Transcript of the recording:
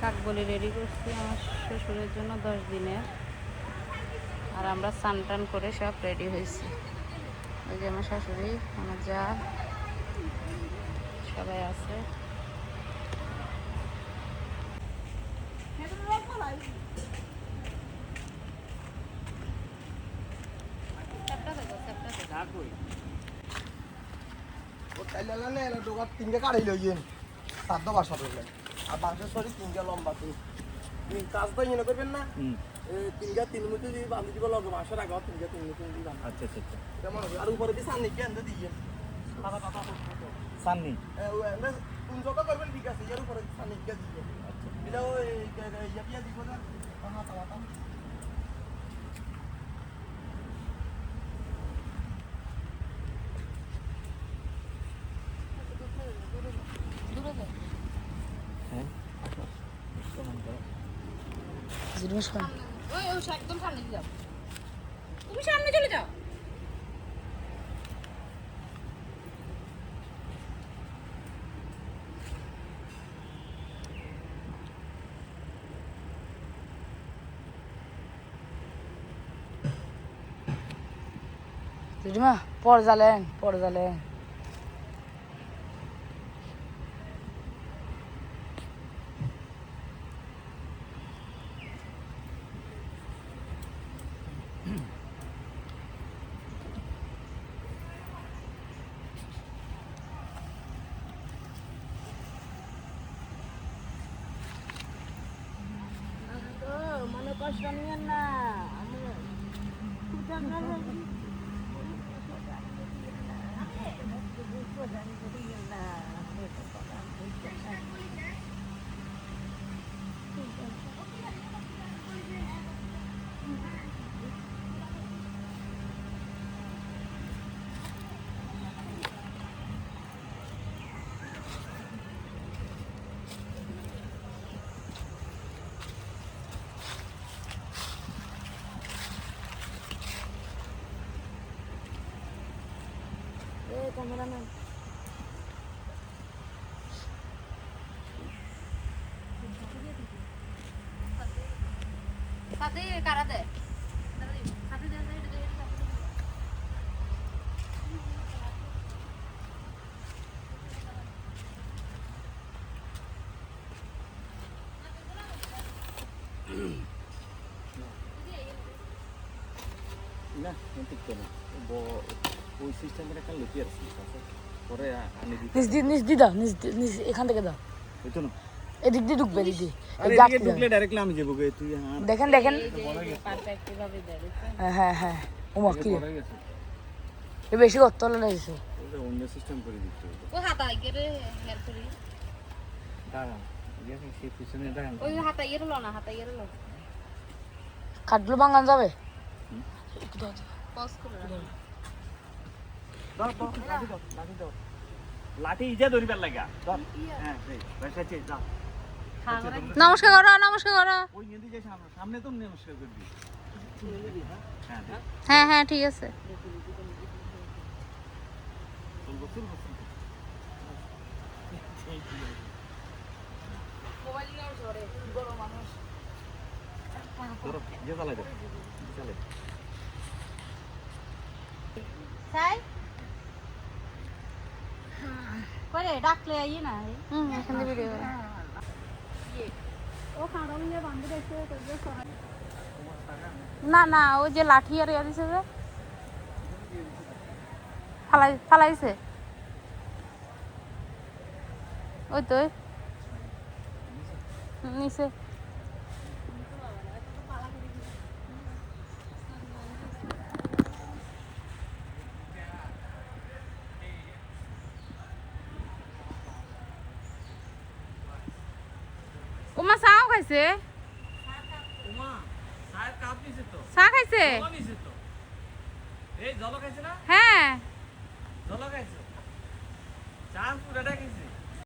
কাকবলি ready করছি আমার শ্বশুরের জন্য 10 দিনের। আর আমরা স্নান টান করে সব রেডি হয়েছি। এই যে আমার শাশুড়ি, আমার যা, সবাই আছে। তিনটে কাড়াই লইয়েন সাধ্য বাসা করবেন আর বাঁশের শরীর তিনটে লম্বা তুমি কাজটা ইয়ে করবেন না তিনটা তিন মিনিট দিয়ে বাঁধি দিব লগে বাঁশের আগে তিনটা তিন মিনিট দিয়ে বাঁধ। আচ্ছা আচ্ছা আচ্ছা কেমন হবে আর উপরে দিয়ে সান্নি কি আনতে দিয়ে সান্নি তুমি যত করবেন ঠিক আছে এর উপরে সান্নি কি দিয়ে আচ্ছা এটা ওই ইয়া দিব না হাতা হাতা একদম সামনে যাও, তুমি সামনে চলে যাও। Terima, por jalan, por jalan. Mana kosongnya na? Kameraman. সাথে কারা দে না ঠিক তো না ওই সিস্টেমের একটা লুকিয়ে আছে পরে আনি দিতে নিজ দিদা নিজ এখান থেকে দাও ওই তো না এদিক দিয়ে ঢুকবে দিদি আরে এদিকে ঢুকলে ডাইরেক্টলি আমি যাবো গে তুই হ্যাঁ দেখেন পারফেক্টলি ভাবে দেবে। হ্যাঁ হ্যাঁ ওমা কি পড়ে গেছে এ বেশি করতে হলো না এসে ওটা অন্য সিস্টেম করে দিতে হবে ও হাতা গেরে হেয়ার করি দাঁড়া ইয়া সেই পিছনে দাঁড়া ওই হাতা ইয়ের লো না, হাতা ইয়ের লো কাটলো ভাঙান যাবে পজ করে দাও লাঠি ইজা ধরিবার লাগা ধর হ্যাঁ সেই বসাচ্ছে যা নমস্কার করো নমস্কার করো ওই নিয়ে যাই সামনে তো নমস্কার করবি হ্যাঁ হ্যাঁ ঠিক আছে মোবাইল নিয়ে ঝরে বড় মানুষ ধরো ইয়ে চালাই দাও চলে তাই করে ডাকলে আই না এখান থেকে ভিডিও করে ও খাড়া নিয়ে বান্ধে দেখতে না না ওই যে লাঠি আর ইয়া দিছে যে ফালাইছে ওই তো নিচে ওমা চাও খাইছে চা খাইছে এই জল খাইছে না হ্যাঁ জল খাইছে চা পুরাটা খাইছে